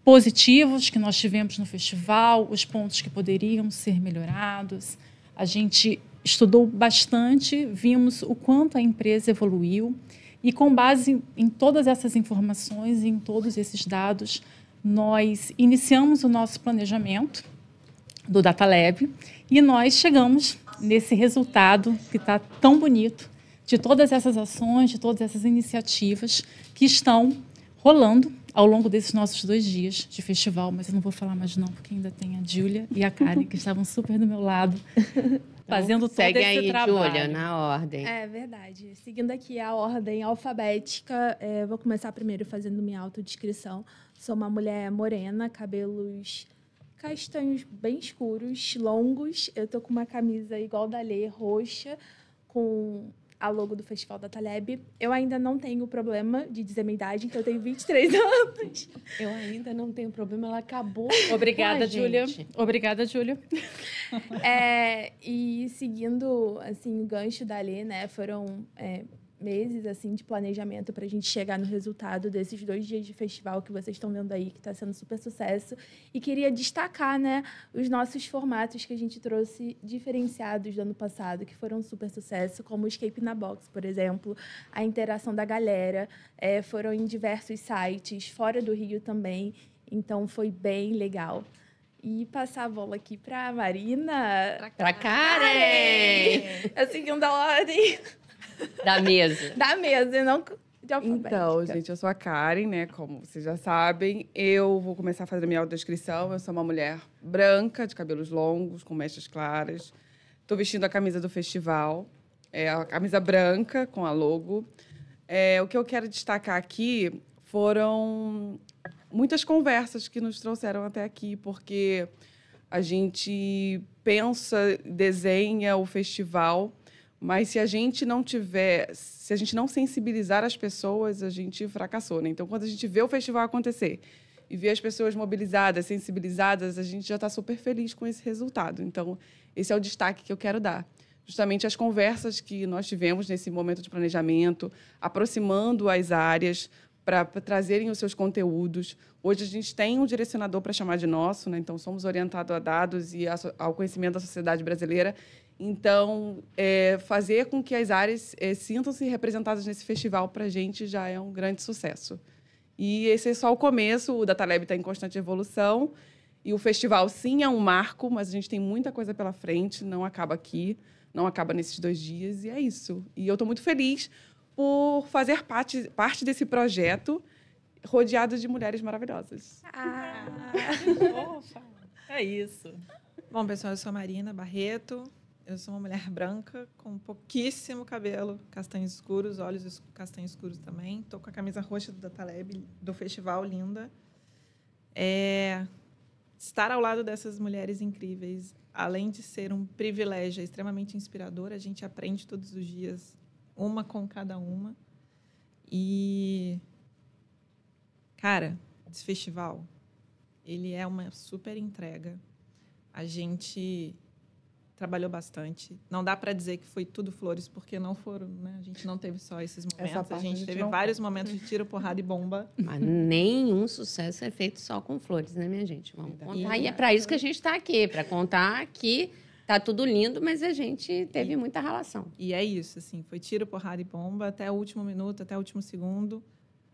positivos que nós tivemos no festival, os pontos que poderiam ser melhorados. A gente estudou bastante, vimos o quanto a empresa evoluiu e, com base em todas essas informações e em todos esses dados, nós iniciamos o nosso planejamento do Data Lab e nós chegamos nesse resultado que está tão bonito de todas essas ações, de todas essas iniciativas que estão rolando ao longo desses nossos 2 dias de festival. Mas eu não vou falar mais não, porque ainda tem a Júlia e a Karen, que estavam super do meu lado, fazendo todo segue esse aí, trabalho. Júlia, na ordem. É verdade. Seguindo aqui a ordem alfabética, vou começar primeiro fazendo minha autodescrição. Sou uma mulher morena, cabelos castanhos bem escuros, longos. Eu tô com uma camisa igual da Lê, roxa, com a logo do Festival Dataleb. Eu ainda não tenho problema de dizer minha idade, então eu tenho 23 anos. Eu ainda não tenho problema, ela acabou. Obrigada, com a Júlia. gente. Obrigada, Júlia. E seguindo, assim, o gancho dali, né, foram meses, assim, de planejamento para a gente chegar no resultado desses 2 dias de festival que vocês estão vendo aí, que está sendo super sucesso. E queria destacar, né, os nossos formatos que a gente trouxe diferenciados do ano passado, que foram super sucesso, como o Escape na Box, por exemplo, a interação da galera, foram em diversos sites, fora do Rio também, então foi bem legal. E passar a bola aqui para a Marina. Pra Karen! A segunda ordem Da mesa. da mesa, e não de alfabética. Então, gente, eu sou a Karen, né? Como vocês já sabem. Eu vou começar a fazer a minha autodescrição. Eu sou uma mulher branca, de cabelos longos, com mechas claras. Estou vestindo a camisa do festival. É a camisa branca, com a logo. O que eu quero destacar aqui foram muitas conversas que nos trouxeram até aqui, porque a gente pensa, desenha o festival, mas se a gente não sensibilizar as pessoas, a gente fracassou, né? Então, quando a gente vê o festival acontecer e vê as pessoas mobilizadas, sensibilizadas, a gente já está super feliz com esse resultado. Então, esse é o destaque que eu quero dar. Justamente as conversas que nós tivemos nesse momento de planejamento, aproximando as áreas para trazerem os seus conteúdos. Hoje a gente tem um direcionador para chamar de nosso, né? Então somos orientados a dados e ao conhecimento da sociedade brasileira. Então, fazer com que as áreas sintam-se representadas nesse festival, para a gente, já é um grande sucesso. E esse é só o começo, o Dataleb está em constante evolução, e o festival, sim, é um marco, mas a gente tem muita coisa pela frente, não acaba aqui, não acaba nesses 2 dias, e é isso. E eu estou muito feliz por fazer parte desse projeto, rodeado de mulheres maravilhosas. Opa, é isso. Bom, pessoal, eu sou a Marina Barreto. Eu sou uma mulher branca, com pouquíssimo cabelo, castanhos escuros, olhos castanhos escuros também. Estou com a camisa roxa do Dataleb, do festival, linda. Estar ao lado dessas mulheres incríveis, além de ser um privilégio, é extremamente inspirador. A gente aprende todos os dias, uma com cada uma. E, cara, esse festival, ele é uma super entrega. A gente trabalhou bastante. Não dá para dizer que foi tudo flores, porque não foram, né? A gente não teve só esses momentos. A gente teve vários momentos de tiro, porrada e bomba. Mas nenhum sucesso é feito só com flores, né, minha gente? Vamos contar. E é para isso que a gente está aqui, para contar que tá tudo lindo, mas a gente teve muita relação. E é isso, assim, foi tiro, porrada e bomba até o último minuto, até o último segundo.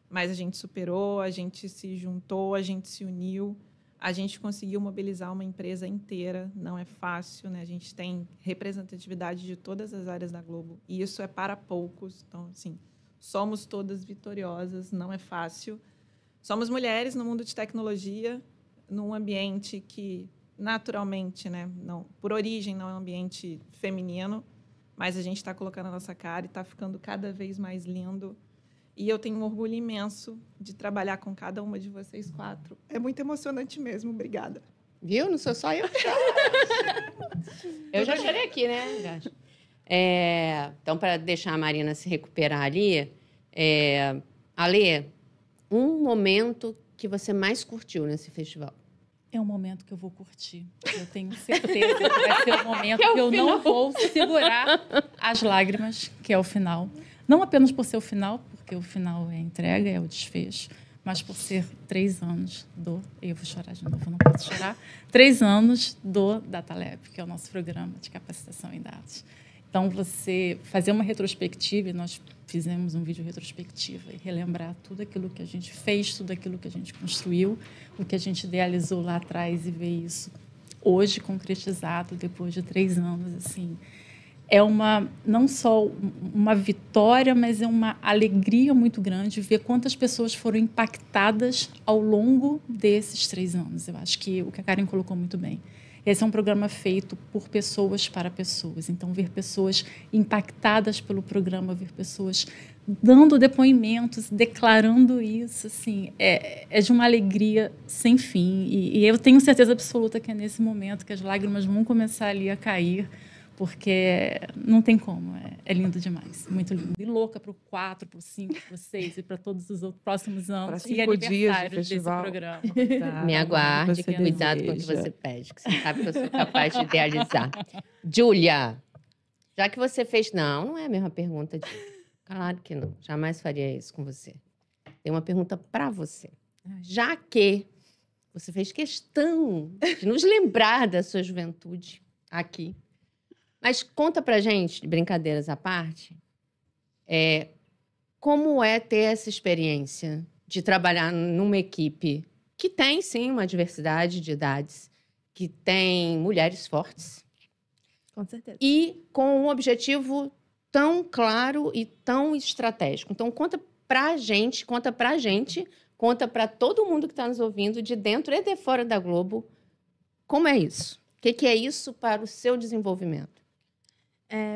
Mas a gente superou, a gente se juntou, a gente se uniu. A gente conseguiu mobilizar uma empresa inteira, não é fácil, né? A gente tem representatividade de todas as áreas da Globo, e isso é para poucos. Então, assim, somos todas vitoriosas, não é fácil. Somos mulheres no mundo de tecnologia, num ambiente que, naturalmente, né, não, por origem, não é um ambiente feminino, mas a gente está colocando a nossa cara e está ficando cada vez mais lindo. E eu tenho um orgulho imenso de trabalhar com cada uma de vocês 4. É muito emocionante mesmo. Obrigada. Viu? Não sou só eu. Eu já chorei aqui, né? Então, para deixar a Marina se recuperar ali, Ale, um momento que você mais curtiu nesse festival? É um momento que eu vou curtir. Eu tenho certeza que vai ser um momento que eu não vou segurar as lágrimas, que é o final. Não apenas por ser o final, porque o final é a entrega, é o desfecho, mas por ser 3 anos do... Eu vou chorar de novo, não posso chorar. 3 anos do Dataleb, que é o nosso programa de capacitação em dados. Então, você fazer uma retrospectiva, e nós fizemos um vídeo retrospectiva, e relembrar tudo aquilo que a gente fez, tudo aquilo que a gente construiu, o que a gente idealizou lá atrás, e ver isso hoje concretizado, depois de 3 anos, assim... É não só uma vitória, mas é uma alegria muito grande ver quantas pessoas foram impactadas ao longo desses 3 anos. Eu acho que o que a Karen colocou muito bem. Esse é um programa feito por pessoas para pessoas. Então, ver pessoas impactadas pelo programa, ver pessoas dando depoimentos, declarando isso, assim, é de uma alegria sem fim. E eu tenho certeza absoluta que é nesse momento que as lágrimas vão começar ali a cair, porque não tem como. É lindo demais, muito lindo. E louca para o 4, para o 5, para o 6 e para todos os outros próximos anos. Pra E 5 dias de aniversários desse festival. programa. Me aguarde, Você cuidado com o que deseja. você pede, que você sabe que eu sou capaz de idealizar. Júlia, já que você fez... Não é a mesma pergunta. Claro que não. Jamais faria isso com você. Tem uma pergunta para você. Já que você fez questão de nos lembrar da sua juventude aqui, mas conta pra gente, brincadeiras à parte, como é ter essa experiência de trabalhar numa equipe que tem, sim, uma diversidade de idades, que tem mulheres fortes. Com certeza. E com um objetivo tão claro e tão estratégico. Então, conta pra gente, conta para todo mundo que está nos ouvindo, de dentro e de fora da Globo, como é isso? O que é isso para o seu desenvolvimento?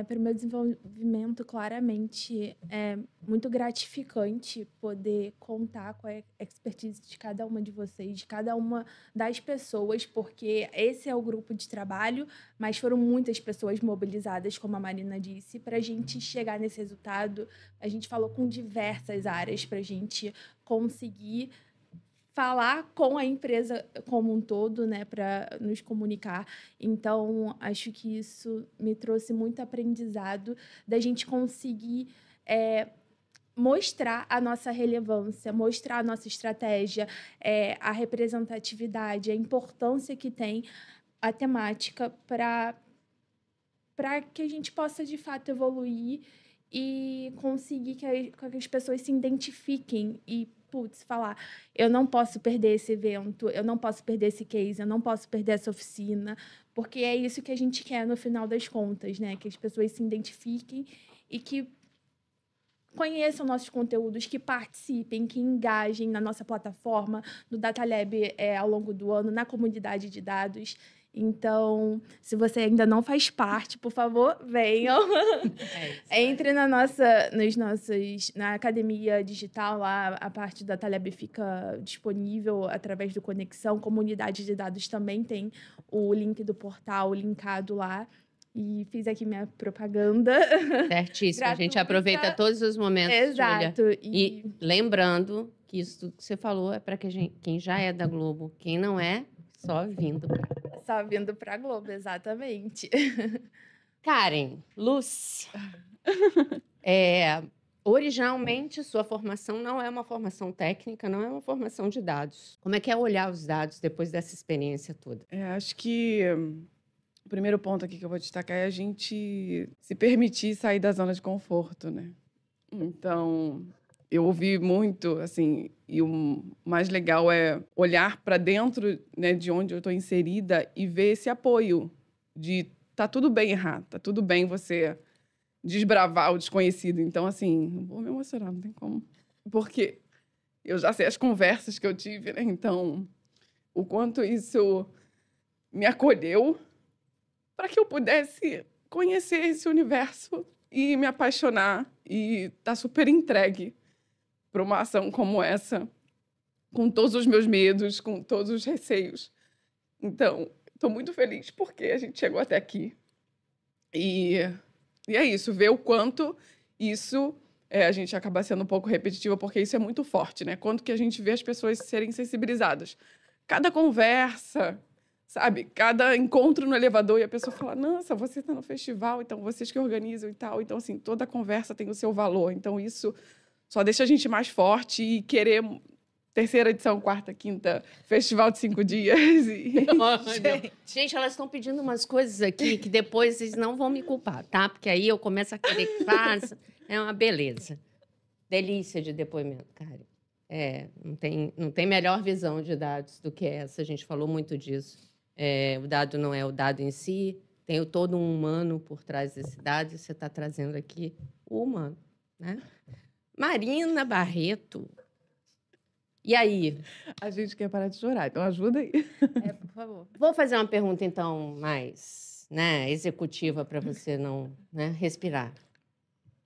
Para o meu desenvolvimento, claramente, é muito gratificante poder contar com a expertise de cada uma de vocês, de cada uma das pessoas, porque esse é o grupo de trabalho, mas foram muitas pessoas mobilizadas, como a Marina disse, para a gente chegar nesse resultado. A gente falou com diversas áreas para a gente conseguir falar com a empresa como um todo, né, para nos comunicar. Então, acho que isso me trouxe muito aprendizado da gente conseguir mostrar a nossa relevância, mostrar a nossa estratégia, a representatividade, a importância que tem a temática para que a gente possa, de fato, evoluir e conseguir que as pessoas se identifiquem e falar, eu não posso perder esse evento, eu não posso perder esse case, eu não posso perder essa oficina, porque é isso que a gente quer no final das contas, né? Que as pessoas se identifiquem e que conheçam nossos conteúdos, que participem, que engajem na nossa plataforma, no Data Lab ao longo do ano, na comunidade de dados. Então, se você ainda não faz parte, por favor, venham. Entre na academia digital, lá a parte da Data Lab fica disponível através do Conexão. Comunidade de dados também tem o link do portal linkado lá. E fiz aqui minha propaganda. Certíssimo. A gente aproveita todos os momentos, Exato. Júlia. E lembrando que isso tudo que você falou é para quem já é da Globo. Quem não é, só vindo para a Globo, exatamente. Karen, Luz, originalmente sua formação não é uma formação técnica, não é uma formação de dados. Como é que é olhar os dados depois dessa experiência toda? Acho que o primeiro ponto aqui que eu vou destacar é a gente se permitir sair da zona de conforto, né? Então, eu ouvi muito, assim, e o mais legal é olhar para dentro, né, de onde eu estou inserida e ver esse apoio de tá tudo bem errar, tá tudo bem você desbravar o desconhecido. Então, assim, não vou me emocionar, não tem como. Porque eu já sei as conversas que eu tive, né? Então, o quanto isso me acolheu para que eu pudesse conhecer esse universo e me apaixonar e estar super entregue para uma ação como essa, com todos os meus medos, com todos os receios. Então, estou muito feliz porque a gente chegou até aqui. E é isso, ver o quanto isso... a gente acaba sendo um pouco repetitiva, porque isso é muito forte, né? Quanto que a gente vê as pessoas serem sensibilizadas. Cada conversa, sabe? Cada encontro no elevador e a pessoa fala, nossa, você está no festival, então vocês que organizam e tal. Então, assim, toda conversa tem o seu valor. Então, isso só deixa a gente mais forte e querer terceira edição, quarta, quinta, festival de 5 dias. Gente, elas estão pedindo umas coisas aqui que depois vocês não vão me culpar, tá? Porque aí eu começo a querer que faça. É uma beleza. Delícia de depoimento, cara. Não tem melhor visão de dados do que essa. A gente falou muito disso. O dado não é o dado em si, tem todo um humano por trás desse dado, e você está trazendo aqui o humano, né? Marina Barreto. E aí? A gente quer parar de chorar, então ajuda aí. Por favor. Vou fazer uma pergunta, então, mais executiva, para você não respirar.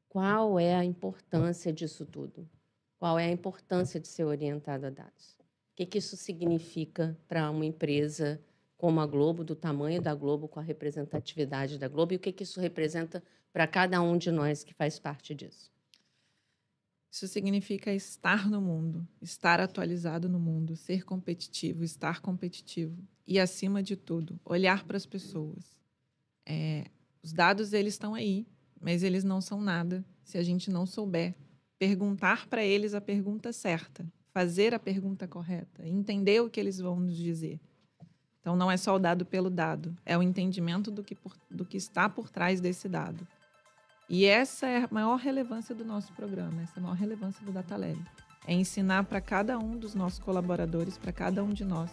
Qual é a importância disso tudo? Qual é a importância de ser orientado a dados? O que isso significa para uma empresa como a Globo, do tamanho da Globo, com a representatividade da Globo, e o que isso representa para cada um de nós que faz parte disso? Isso significa estar no mundo, estar atualizado no mundo, ser competitivo, estar competitivo. E, acima de tudo, olhar para as pessoas. Os dados, eles estão aí, mas eles não são nada se a gente não souber perguntar para eles a pergunta certa, fazer a pergunta correta, entender o que eles vão nos dizer. Então, não é só o dado pelo dado, é o entendimento do que está por trás desse dado. E essa é a maior relevância do nosso programa, essa é a maior relevância do DataLab. É ensinar para cada um dos nossos colaboradores, para cada um de nós,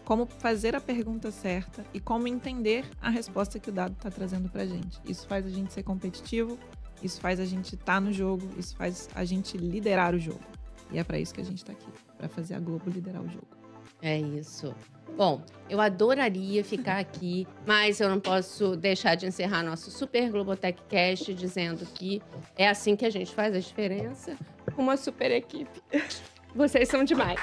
como fazer a pergunta certa e como entender a resposta que o dado está trazendo para a gente. Isso faz a gente ser competitivo, isso faz a gente estar no jogo, isso faz a gente liderar o jogo. E é para isso que a gente está aqui, para fazer a Globo liderar o jogo. É isso. Bom, eu adoraria ficar aqui, mas eu não posso deixar de encerrar nosso Super Globotech Cast dizendo que é assim que a gente faz a diferença com uma super equipe. Vocês são demais.